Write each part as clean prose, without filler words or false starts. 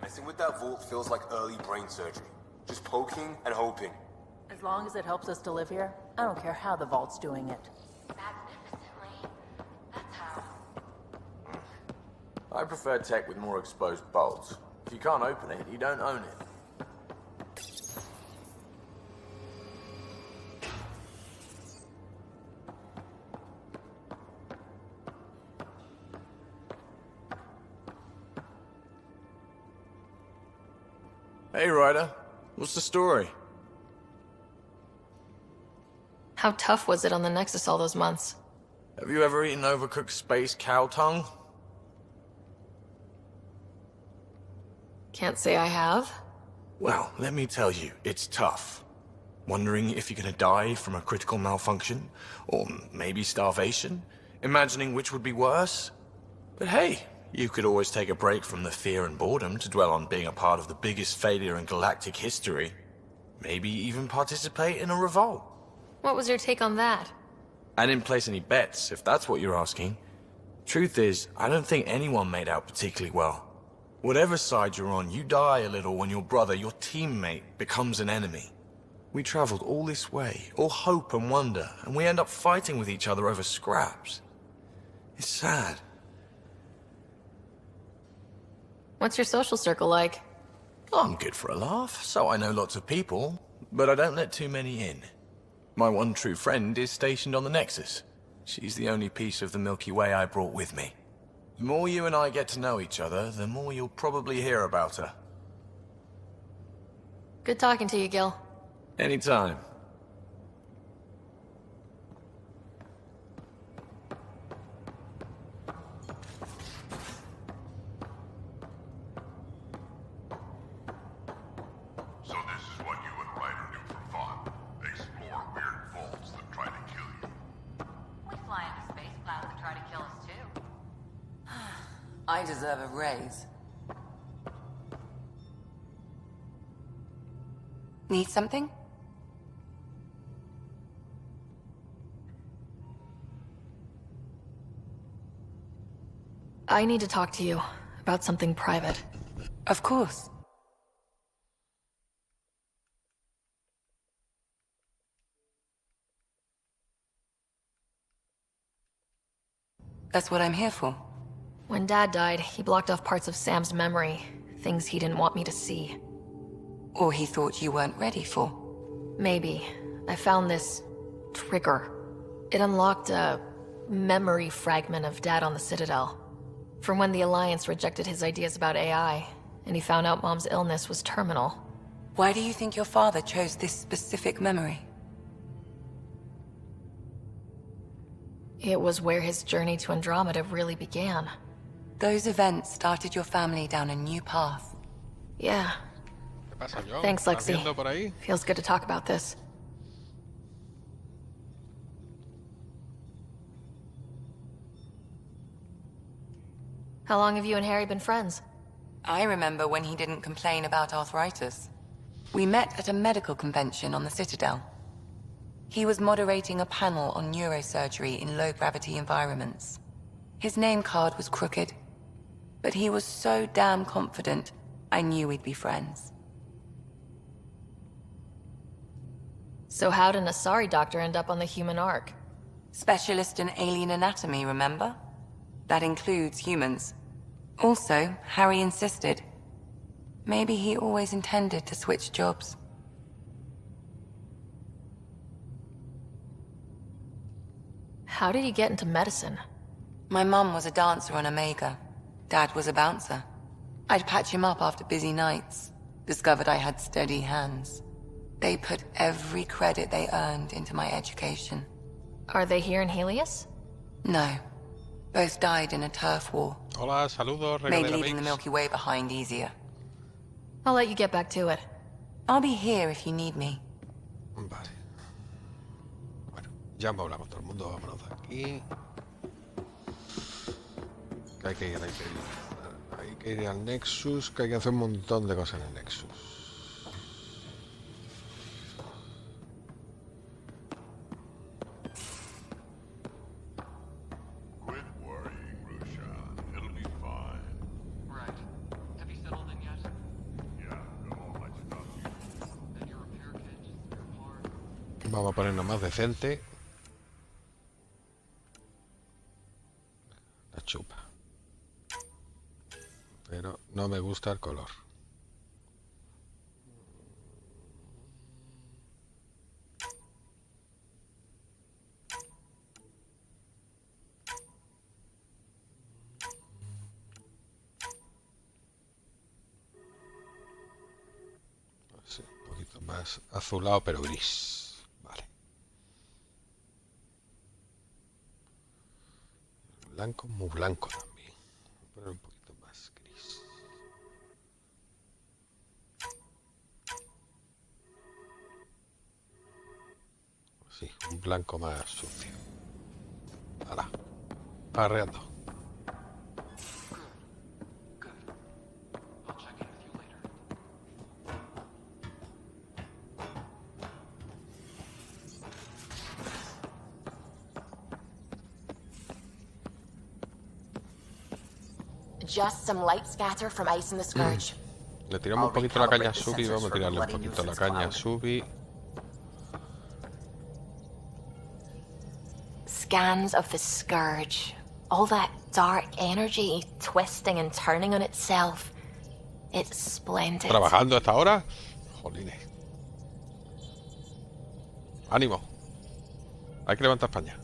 Messing with that vault feels like early brain surgery. Just poking and hoping. As long as it helps us to live here, I don't care how the vault's doing it. Magnificently. That's how. I prefer tech with more exposed bolts. If you can't open it, you don't own it. Hey, Ryder. What's the story? How tough was it on the Nexus all those months? Have you ever eaten overcooked space cow tongue? Can't say I have. Well, let me tell you, it's tough. Wondering if you're gonna die from a critical malfunction? Or maybe starvation? Imagining which would be worse? But hey, you could always take a break from the fear and boredom to dwell on being a part of the biggest failure in galactic history. Maybe even participate in a revolt. What was your take on that? I didn't place any bets, if that's what you're asking. Truth is, I don't think anyone made out particularly well. Whatever side you're on, you die a little when your brother, your teammate, becomes an enemy. We traveled all this way, all hope and wonder, and we end up fighting with each other over scraps. It's sad. What's your social circle like? I'm good for a laugh, so I know lots of people, but I don't let too many in. My one true friend is stationed on the Nexus. She's the only piece of the Milky Way I brought with me. The more you and I get to know each other, the more you'll probably hear about her. Good talking to you, Gil. Anytime. So this is what you and Ryder do for fun. Explore weird vaults that try to kill you. We fly into space clouds that try to kill us too. I deserve a raise. Need something? I need to talk to you about something private. Of course. That's what I'm here for. When Dad died, he blocked off parts of Sam's memory, things he didn't want me to see. Or he thought you weren't ready for. Maybe. I found this trigger. It unlocked a memory fragment of Dad on the Citadel. From when the Alliance rejected his ideas about AI, and he found out Mom's illness was terminal. Why do you think your father chose this specific memory? It was where his journey to Andromeda really began. Those events started your family down a new path. Yeah. ¿Qué pasa, John? Thanks, ¿Estás Lexi. viendo por ahí? Feels good to talk about this. How long have you and Harry been friends? I remember when he didn't complain about arthritis. We met at a medical convention on the Citadel. He was moderating a panel on neurosurgery in low-gravity environments. His name card was crooked, but he was so damn confident, I knew we'd be friends. So how'd an Asari doctor end up on the human ark? Specialist in alien anatomy, remember? That includes humans. Also, Harry insisted. Maybe he always intended to switch jobs. How did you get into medicine? My mum was a dancer on Omega. Dad was a bouncer. I'd patch him up after busy nights. Discovered I had steady hands. They put every credit they earned into my education. Are they here in Helios? No. Both died in a turf war. Hola, saludos, Made regadera leaving the mix. Milky Way behind easier. I'll let you get back to it. I'll be here if you need me. Vale. Bueno, ya hablamos todo el mundo, vámonos de aquí. Que hay que ir, hay que ir al Nexus, que hay que hacer un montón de cosas en el Nexus. Quit worrying, Rushan. It'll be fine. Right. Have you settled in yet? Yeah, got all my stuff here. And your repair kit, your part? Vamos a ponernos más decente. La chupa. Pero no me gusta el color. Sí, un poquito más azulado pero gris. Vale. Blanco, muy blanco también. Voy a poner un poquito más gris. Sí, un blanco más sucio. ¡Hala! Arreando. Good. I'll check in with you later. Just some light scatter from ice in the scourge. Le tiramos un poquito la caña a Subi. Vamos a tirarle un poquito la caña a Subi. Scans of the scourge. All that dark energy twisting and turning on itself. It's splendid. Trabajando hasta ahora. Jolines. Ánimo. Hay que levantar España.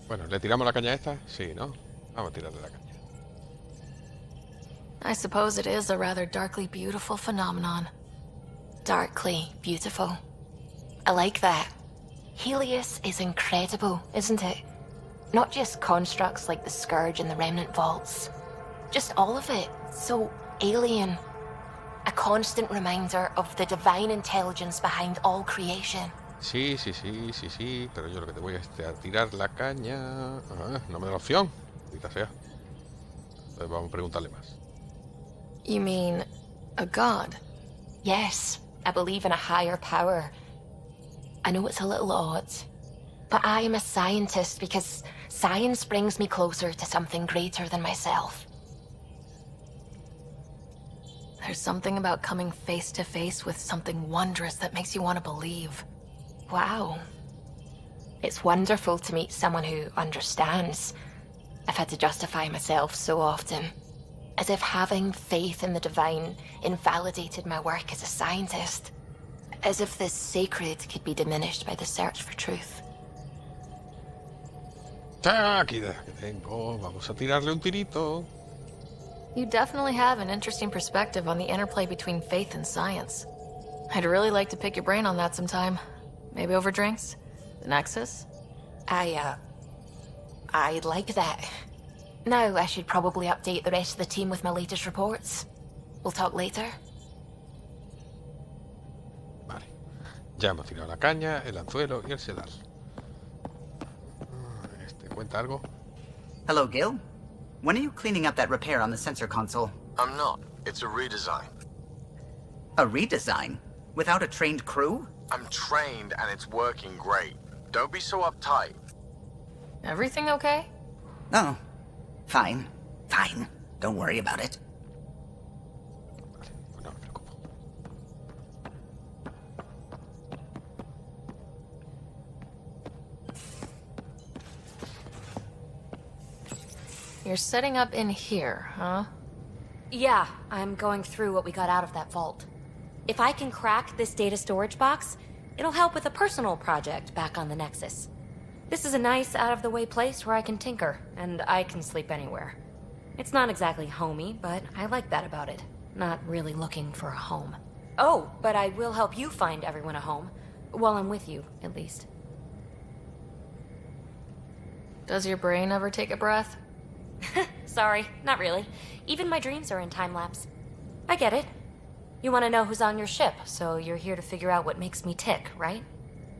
Bueno, ¿le tiramos la caña a esta? Sí, ¿no? Vamos a tirarle la caña. I suppose it is a rather darkly beautiful phenomenon. Darkly beautiful. I like that. Helios is incredible, isn't it? Not just constructs like the Scourge and the Remnant Vaults. Just all of it. So alien. A constant reminder of the divine intelligence behind all creation. Sí, sí, sí, sí, sí. Pero yo lo que te voy es a tirar la caña. Ah, no me da la opción. Maldita sea. Entonces vamos a preguntarle más. You mean a god? Yes, I believe in a higher power. I know it's a little odd, but I am a scientist because science brings me closer to something greater than myself. There's something about coming face to face with something wondrous that makes you want to believe. Wow. It's wonderful to meet someone who understands. I've had to justify myself so often. As if having faith in the divine invalidated my work as a scientist. As if the sacred could be diminished by the search for truth. Aquí que tengo. Vamos a tirarle un tirito. You definitely have an interesting perspective on the interplay between faith and science. I'd really like to pick your brain on that sometime. Maybe over drinks? The Nexus? I'd like that. Now I should probably update the rest of the team with my latest reports. We'll talk later. Vale. Ya hemos tirado la caña, el anzuelo y el sedal. ¿Este cuenta algo? Hello, Gil. When are you cleaning up that repair on the sensor console? I'm not. It's a redesign. A redesign? Without a trained crew? I'm trained and it's working great. Don't be so uptight. Everything okay? Oh, fine. Fine. Don't worry about it. Vale, pues no me preocupo. you're setting up in here, huh? Yeah, I'm going through what we got out of that vault. If I can crack this data storage box, it'll help with a personal project back on the Nexus. This is a nice, out-of-the-way place where I can tinker, and I can sleep anywhere. It's not exactly homey, but I like that about it. Not really looking for a home. Oh, but I will help you find everyone a home. While I'm with you, at least. Does your brain ever take a breath? Sorry, not really. Even my dreams are in time-lapse. I get it. You want to know who's on your ship, so you're here to figure out what makes me tick, right?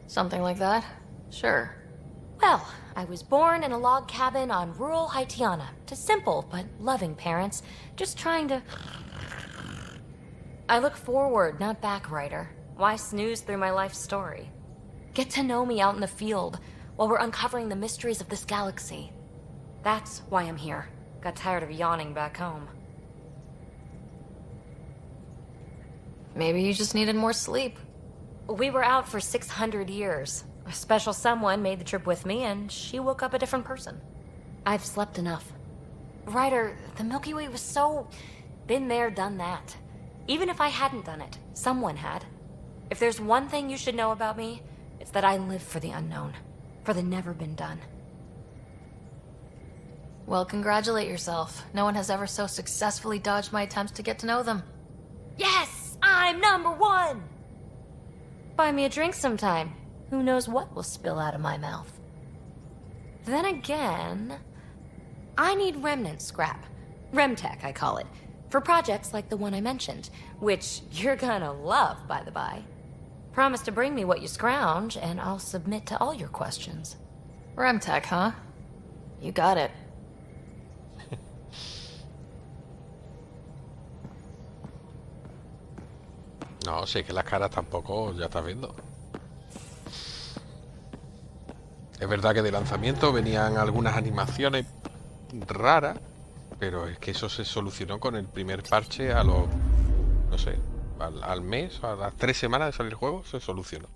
Something like that? Sure. Well, I was born in a log cabin on rural Haitiana to simple but loving parents, just trying to... I look forward, not back, Ryder. Why snooze through my life story? Get to know me out in the field while we're uncovering the mysteries of this galaxy. That's why I'm here. Got tired of yawning back home. Maybe you just needed more sleep. We were out for 600 years. A special someone made the trip with me, and she woke up a different person. I've slept enough. Ryder, the Milky Way was so... been there, done that. Even if I hadn't done it, someone had. If there's one thing you should know about me, it's that I live for the unknown. For the never been done. Well, congratulate yourself. No one has ever so successfully dodged my attempts to get to know them. Yes! I'm #1! Buy me a drink sometime. Who knows what will spill out of my mouth. Then again... I need remnant scrap. Remtech, I call it. For projects like the one I mentioned. Which you're gonna love, by the by. Promise to bring me what you scrounge, and I'll submit to all your questions. Remtech, huh? You got it. No, sé que las caras tampoco ya estás viendo. Es verdad que de lanzamiento venían algunas animaciones raras, pero es que eso se solucionó con el primer parche a los... no sé, al mes, a las 3 semanas de salir el juego, se solucionó.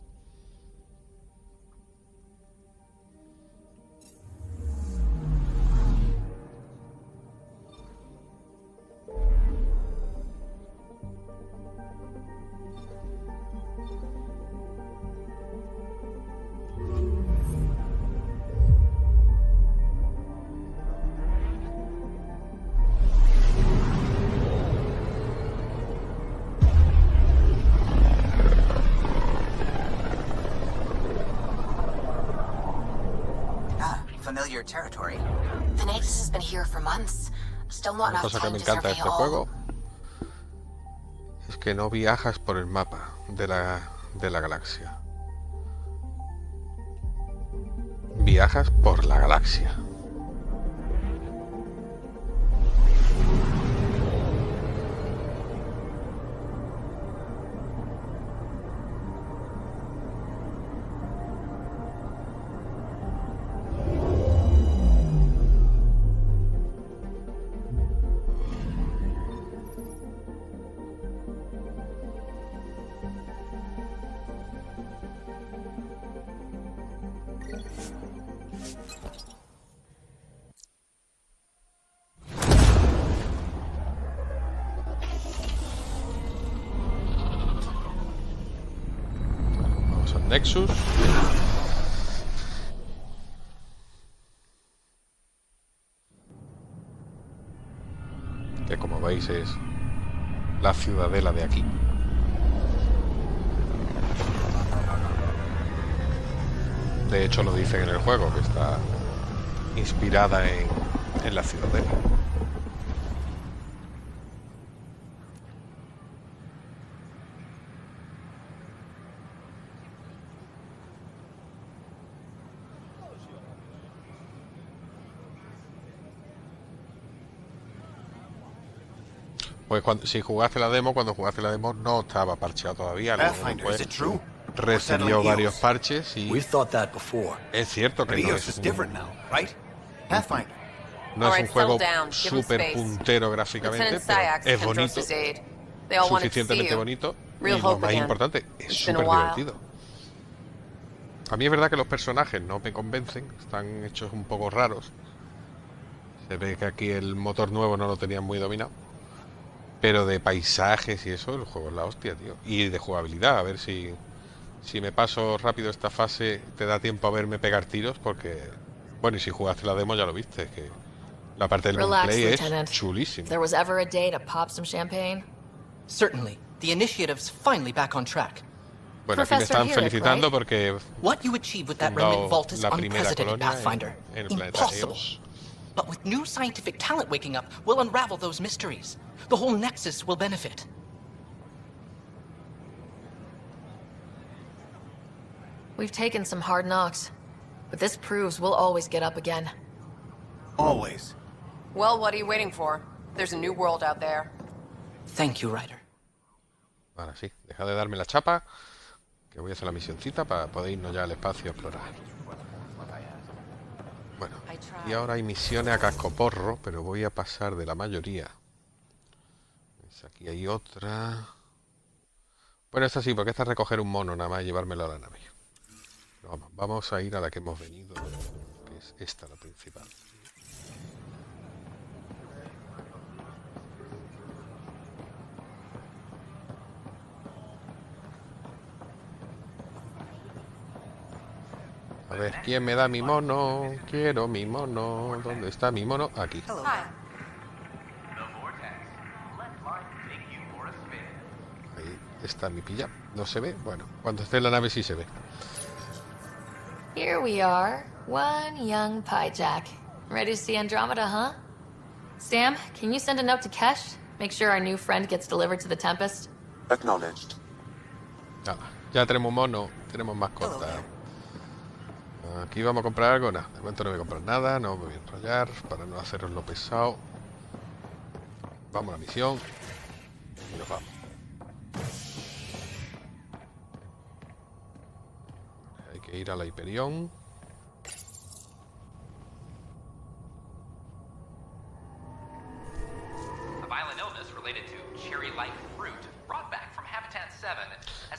Familiar territory. The Nexus has been here for months. Still not Una enough cosa que time me to encanta de survey este all. juego es que no viajas por el mapa de la galaxia. Viajas por la galaxia. Nexus. Que como veis es la ciudadela de aquí. De hecho lo dicen en el juego, que está inspirada en la ciudadela. Pues si jugaste la demo, cuando jugaste la demo no estaba parcheado todavía. Después recibió varios parches y es cierto que no es un juego súper puntero gráficamente, pero es bonito, suficientemente bonito, y lo más importante, es súper divertido. A mí es verdad que los personajes no me convencen, están hechos un poco raros. Se ve que aquí el motor nuevo no lo tenían muy dominado. Pero de paisajes y eso, el juego es la hostia, tío. Y de jugabilidad, a ver si me paso rápido esta fase, te da tiempo a verme pegar tiros, porque... Bueno, y si jugaste la demo ya lo viste, que la parte del gameplay es chulísima. There was ever a day to pop some champagne? Certainly. The initiative's finally back on track. Bueno, aquí me están felicitando porque... What you achieved with that remnant vault is la primera unprecedented, colonia Pathfinder. en el planeta Impossible. Eos. But with new scientific talent waking up, we'll unravel those mysteries. The whole Nexus will benefit. We've taken some hard knocks, but this proves we'll always get up again. Always. Well, what are you waiting for? There's a new world out there. Thank you, Ryder. Ahora sí, deja de darme la chapa, que voy a hacer la misioncita para poder irnos ya al espacio a explorar. Bueno, y ahora hay misiones a cascoporro, pero voy a pasar de la mayoría. Aquí hay otra. Bueno, esta sí, porque esta es recoger un mono nada más y llevármelo a la nave. Pero vamos a ir a la que hemos venido, que es esta la principal. A ver, ¿quién me da mi mono? Quiero mi mono. ¿Dónde está mi mono? Aquí. Ahí está mi pilla. ¿No se ve? Bueno, cuando esté en la nave sí se ve. Here we are, one young Pyjack. Ready to see Andromeda, huh? Sam, can you send a note to Kesh? Make sure our new friend gets delivered to the Tempest. Acknowledged. Nada, ya tenemos mono, tenemos mascota. Aquí vamos a comprar algo, nada. De momento no voy a comprar nada, no me voy a enrollar para no haceros lo pesado. Vamos a la misión y nos vamos. Hay que ir a la Hyperion.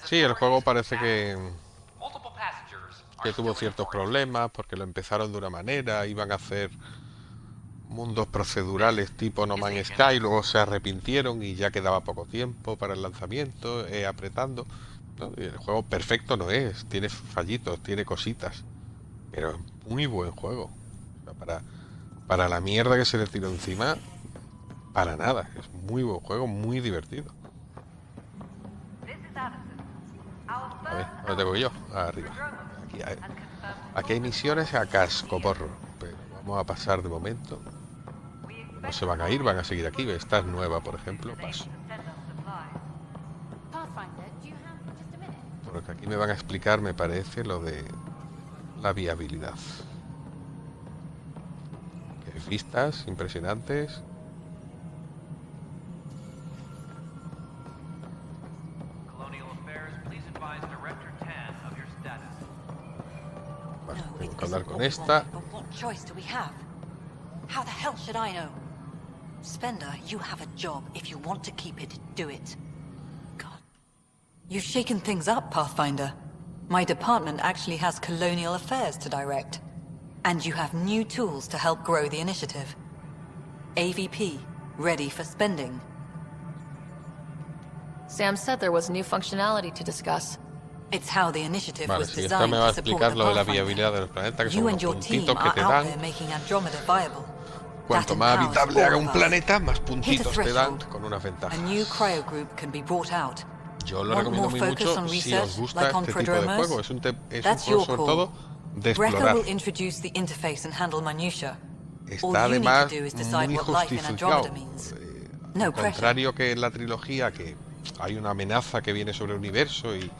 Sí, el juego parece que tuvo ciertos problemas porque lo empezaron de una manera, iban a hacer mundos procedurales tipo No Man's Sky, luego se arrepintieron y ya quedaba poco tiempo para el lanzamiento, apretando. ¿No? El juego perfecto no es, tiene fallitos, tiene cositas, pero es muy buen juego. O sea, para la mierda que se le tiró encima, para nada, es muy buen juego, muy divertido. A ver, ¿dónde voy yo? Arriba. Aquí hay misiones a cascoporro, pero vamos a pasar de momento. No se van a ir, van a seguir aquí. Esta es nueva, por ejemplo. Paso. Porque aquí me van a explicar, me parece, lo de la viabilidad. Que hay vistas impresionantes. Tengo que hablar con esta. How the hell should I know? Spender, you have a job. If you want to keep it, do it. God. You've shaken things up, Pathfinder. My department actually has colonial affairs to direct. And you have new tools to help grow the initiative. AVP, ready for spending. Sam said there was new functionality to discuss. It's how the initiative Vale, was si esta designed me va a to support explicar the lo de la Pathfinder. viabilidad de los planetas, que son You unos and your team puntitos que are te out dan. there making Andromeda viable. Cuanto más habitable haga un planeta, más puntitos te dan con unas ventajas. A new cryo group can be brought out. Yo lo recomiendo muy mucho si os gusta este tipo de juego. Es un juego sobre todo de explorar. Will introduce the interface and handle minutia. Está además muy justificado. Al contrario que en la trilogía, que hay una amenaza que viene sobre el universo y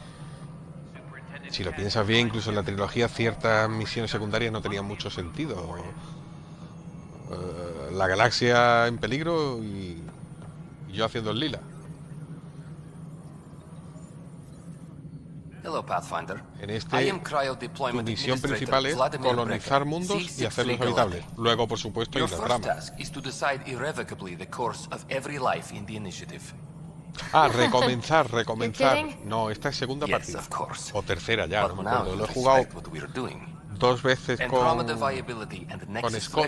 si lo piensas bien, incluso en la trilogía ciertas misiones secundarias no tenían mucho sentido. La galaxia en peligro y yo haciendo el lila. Hello, Pathfinder. En este, tu misión principal es colonizar mundos y hacerlos habitables. Luego, por supuesto, hay una trama. Ah, recomenzar. No, esta es segunda partida. O tercera ya, no me acuerdo. Lo he jugado 2 veces con Scott.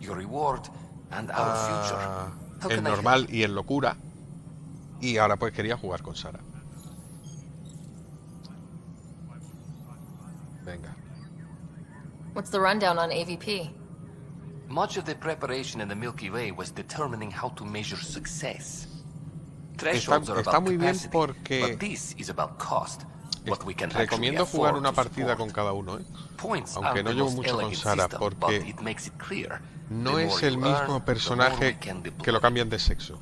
your reward, and our future. How En can I help? normal y en locura. Y ahora pues quería jugar con Sara. Venga. What's the rundown on AVP? Much of the preparation in the Milky Way was determining how to measure success. Thresholds are Está about muy bien capacity, porque but this is about cost. What we can actually recomiendo jugar afford una to partida support. con cada uno, ¿eh? Points Aunque aren't no the llevo most mucho con elegant Sara, system, but porque it makes it clear. no The es more el you mismo earn, the more personaje we can deploy. que lo cambian de sexo.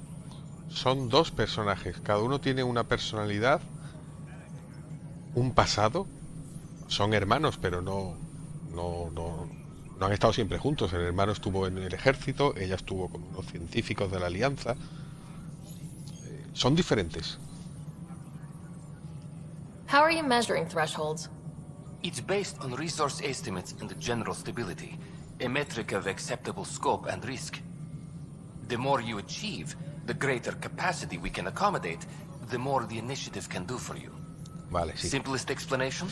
Son dos personajes, cada uno tiene una personalidad, un pasado. Son hermanos, pero no han estado siempre juntos. El hermano estuvo en el ejército, ella estuvo con unos científicos de la Alianza. Son diferentes. How are you measuring thresholds? It's based on resource estimates and the general stability, a metric of acceptable scope and risk. The more you achieve, the greater capacity we can accommodate, the more the initiative can do for you. Vale, sí. Simplest explanation?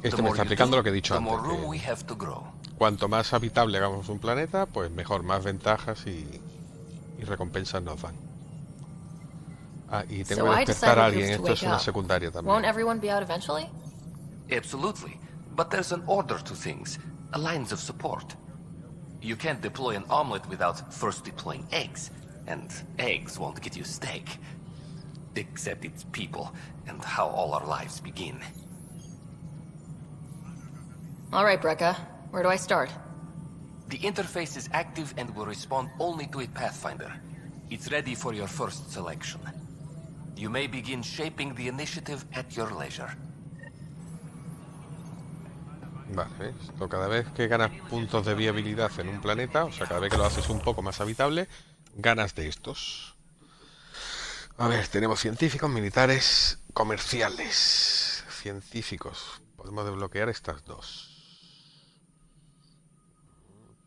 Este me está explicando lo que he dicho the more antes. room we have to grow. Cuanto más habitable hagamos un planeta, pues mejor, más ventajas y recompensas nos dan. Ah, y tengo que despertar a alguien. Esto es una secundaria también. Won't everyone be out eventually? Absolutely. But there's an order to things, a lines of support. You can't deploy an omelet without first deploying eggs, and eggs won't get you steak. Except it's people, and how all our lives begin. All right, Brecca. Where do I start? The interface is active and will respond only to a Pathfinder. It's ready for your first selection. You may begin shaping the initiative at your leisure. Vale, esto cada vez que ganas puntos de viabilidad en un planeta, o sea, cada vez que lo haces un poco más habitable, ganas de estos. A ver, tenemos científicos, militares, comerciales. Científicos. Podemos desbloquear estas dos.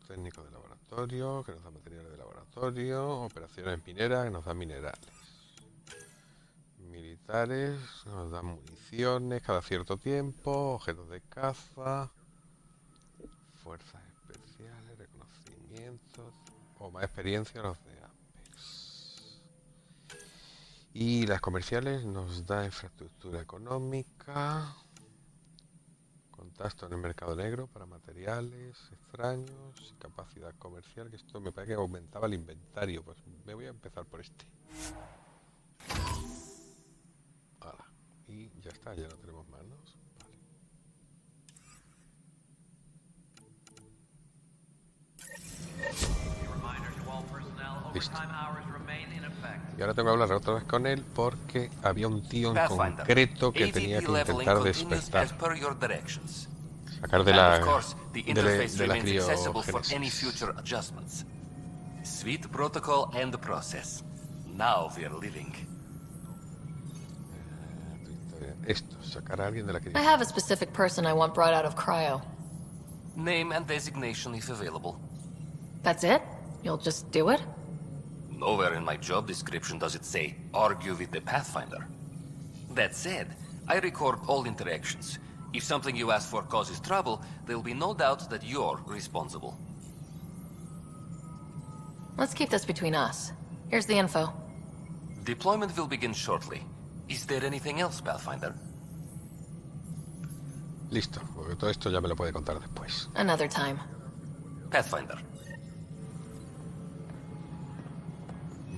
Técnico de laboratorio, que nos da materiales de laboratorio. Operaciones mineras, que nos dan minerales. Militares, nos dan municiones cada cierto tiempo. Objetos de caza. Fuerzas especiales, reconocimientos. O más experiencia nos da Apex. Y las comerciales nos da infraestructura económica. Contacto en el mercado negro para materiales extraños y capacidad comercial, que esto me parece que aumentaba el inventario. Pues me voy a empezar por este. Hala. Y ya está, ya no tenemos manos. Vale. Listo. Y ahora tengo que hablar otra vez con él porque había un tío en concreto que tenía que intentar despertar. Sacar de la criogénesis. Sweet protocol and process. Now we are living. Esto, sacar a alguien de la I criogénesis. have a specific person I want brought out of cryo. Name and designation if available. That's it? You'll just do it? Nowhere in my job description does it say, argue with the Pathfinder. That said, I record all interactions. If something you ask for causes trouble, there'll be no doubt that you're responsible. Let's keep this between us. Here's the info. Deployment will begin shortly. Is there anything else, Pathfinder? Listo, porque todo esto ya me lo puede contar después. Another time. Pathfinder.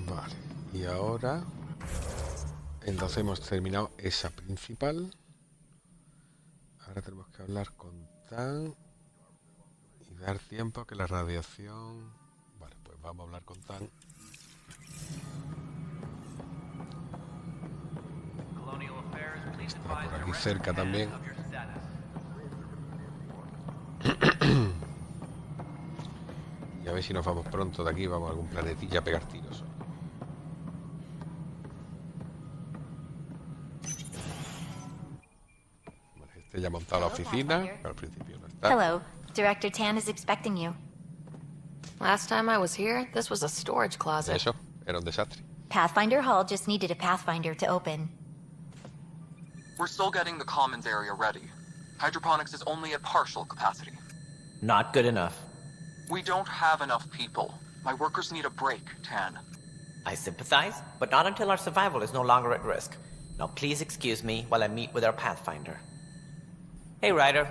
Vale, y ahora entonces hemos terminado esa principal. Ahora tenemos que hablar con Tan y dar tiempo a que la radiación... Vale, pues vamos a hablar con Tan. Está por aquí cerca también. Y a ver si nos vamos pronto de aquí, vamos a algún planetilla a pegar tiros. Vale, este ya ha montado la oficina, pero al principio no está. Hello, Director Tan is expecting you. Last time I was here, this was a storage closet. Eso, era un desastre. Pathfinder Hall just needed a Pathfinder to open. We're still getting the commons area ready. Hydroponics is only at partial capacity. Not good enough. We don't have enough people. My workers need a break, Tan. I sympathize, but not until our survival is no longer at risk. Now please excuse me while I meet with our Pathfinder. Hey, Ryder.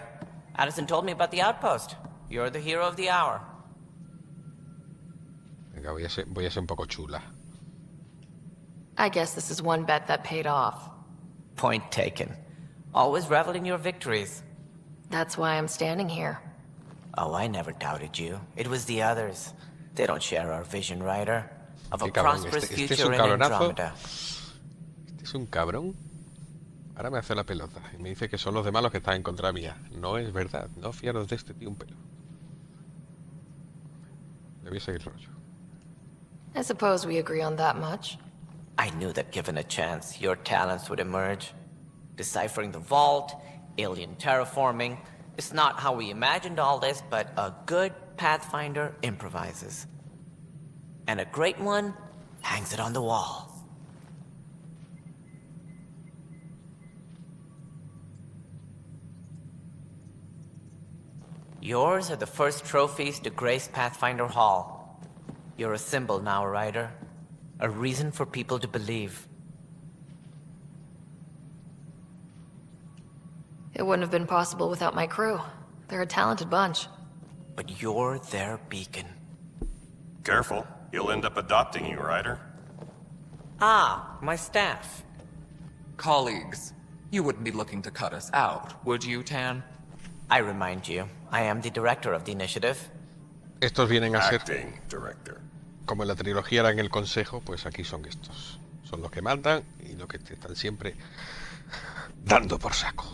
Addison told me about the outpost. You're the hero of the hour. Venga, voy a ser un poco chula. I guess this is one bet that paid off. Point taken. Always revel in your victories. That's why I'm standing here. Oh, I never doubted you. It was the others. They don't share our vision, Ryder. Of a prosperous future in Andromeda. Este es un cabrón. Ahora me hace la pelota y me dice que son los demás los que están en contra mía. No es verdad. No fiaros de este tío un pelo. Le voy a seguir rollo. I suppose we agree on that much. I knew that given a chance, your talents would emerge. Deciphering the vault, alien terraforming. It's not how we imagined all this, but a good Pathfinder improvises. And a great one hangs it on the wall. Yours are the first trophies to grace Pathfinder Hall. You're a symbol now, Ryder. A reason for people to believe. It wouldn't have been possible without my crew. They're a talented bunch. But you're their beacon. Careful. He'll end up adopting you, Ryder. Ah, my staff. Colleagues, you wouldn't be looking to cut us out, would you, Tan? I remind you, I am the director of the initiative. Estos vienen a ser... Acting director. Como en la trilogía era en el consejo, pues aquí son estos. Son los que mandan y los que están siempre dando por saco.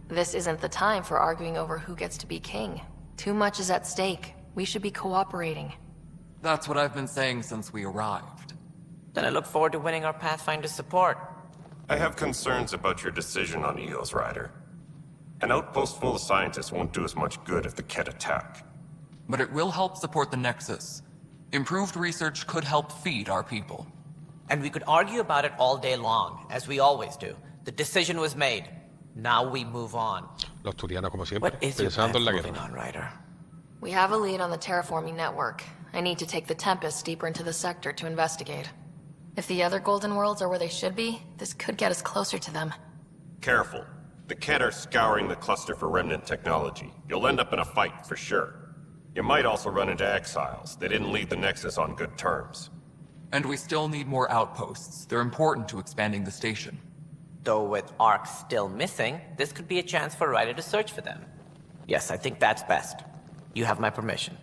This isn't the time for arguing over who gets to be king. Too much is at stake. We should be cooperating. That's what I've been saying since we arrived. Then I look forward to winning our Pathfinder's support. I have concerns about your decision on Eos, Ryder. An outpost full of scientists won't do us much good if the Kett attack. But it will help support the Nexus. Improved research could help feed our people. And we could argue about it all day long, as we always do. The decision was made. Now we move on. Los turianos, como siempre, What is your pensando en la moving guerra. on, Ryder? We have a lead on the terraforming network. I need to take the Tempest deeper into the sector to investigate. If the other Golden Worlds are where they should be, this could get us closer to them. Careful. The Kett are scouring the cluster for remnant technology. You'll end up in a fight, for sure. You might also run into exiles. They didn't leave the Nexus on good terms. And we still need more outposts. They're important to expanding the station. Though with Ark still missing, this could be a chance for Ryder to search for them. Yes, I think that's best. You have my permission.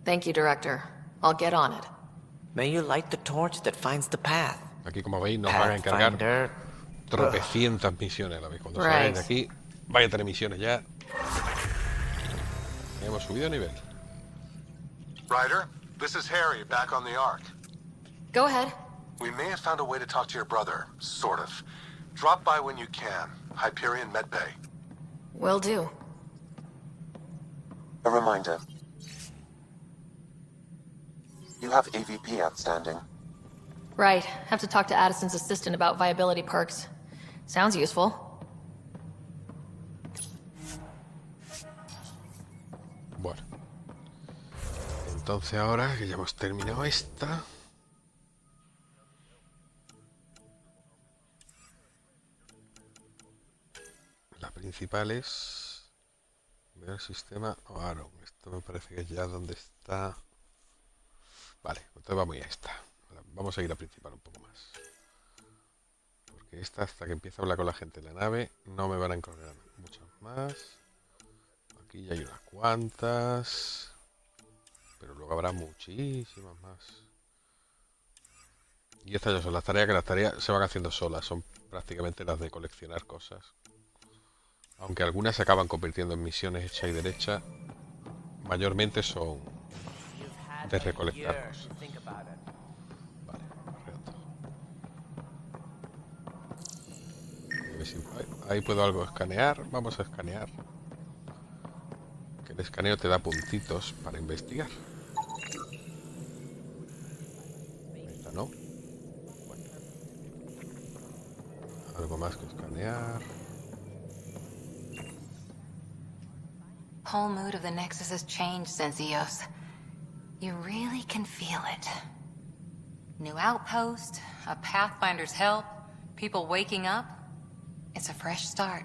Thank you, Director. I'll get on it. May you light the torch that finds the path. Aquí, como veis, nos van a encargar tropecientas misiones a la vez. Cuando salgáis de aquí, vaya a tener misiones ya. Hemos subido de nivel. Ryder, this is Harry, back on the Ark. Go ahead. We may have found a way to talk to your brother, sort of. Drop by when you can. Hyperion Med Bay. Will do. A reminder. You have AVP outstanding. Right. Have to talk to Addison's assistant about viability perks. Sounds useful. Bueno. Entonces ahora que ya hemos terminado esta... La principal es... ver el sistema Aaron. Esto me parece que es ya donde está... Vale, entonces vamos a esta. Vamos a ir a principal un poco más. Porque esta, hasta que empiece a hablar con la gente en la nave, no me van a encontrar muchas más. Aquí ya hay unas cuantas. Pero luego habrá muchísimas más. Y estas ya son las tareas, que las tareas se van haciendo solas. Son prácticamente las de coleccionar cosas. Aunque algunas se acaban convirtiendo en misiones hecha y derecha, mayormente son de recolectar cosas. Vale, ahí puedo algo escanear. Vamos a escanear. Que el escaneo te da puntitos para investigar. algo más que escanear. Whole mood of the Nexus has changed since EOS. You really can feel it. New outpost, a Pathfinder's help, people waking up. It's a fresh start.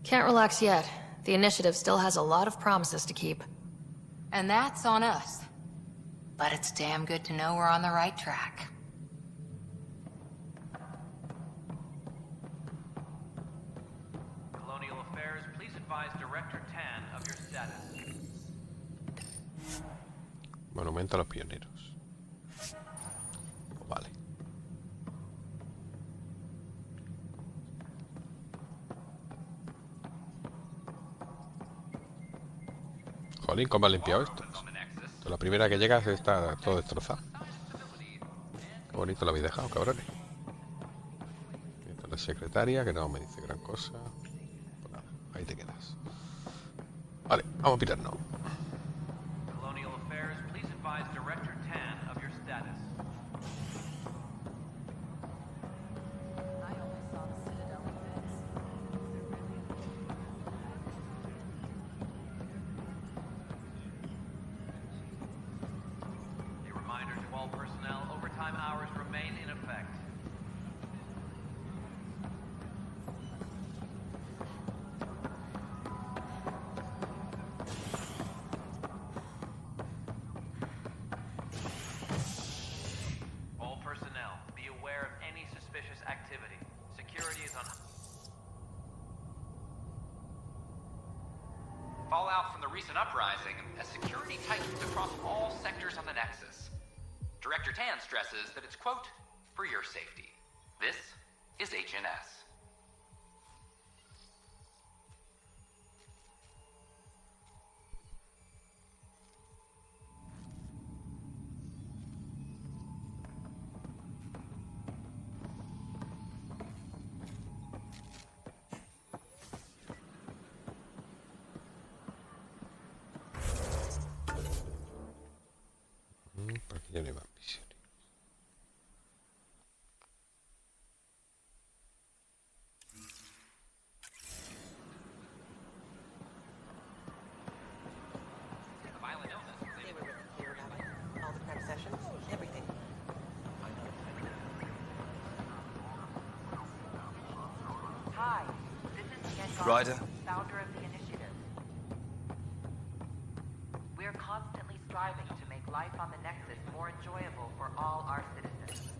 Can't relax yet. The initiative still has a lot of promises to keep. And that's on us. But it's damn good to know we're on the right track. Colonial Affairs, please advise Director Tan of your status. Monumento a los pioneros. Vale. Jolín, ¿cómo ha limpiado esto? La primera que llegas está todo destrozado. Qué bonito lo habéis dejado, cabrones. Esta es la secretaria, que no me dice gran cosa. Pues nada, ahí te quedas. Vale, vamos a pirarnos. Colonial Affairs, please advise Director Tan of your status. A reminder to all personnel, overtime hours remain in effect. All personnel, be aware of any suspicious activity. Security is on... Fallout from the recent uprising as security tightens across all sectors on the Nexus. Director Tan stresses that it's, quote, for your safety. This is HNS. Por aquí ya no hay más misiones. Violent illness. They were really clear about it. All the prep sessions, everything. Hi, this is Jen Ryder? founder of the initiative. We're constantly striving to make life on the Nexus more enjoyable for all our citizens.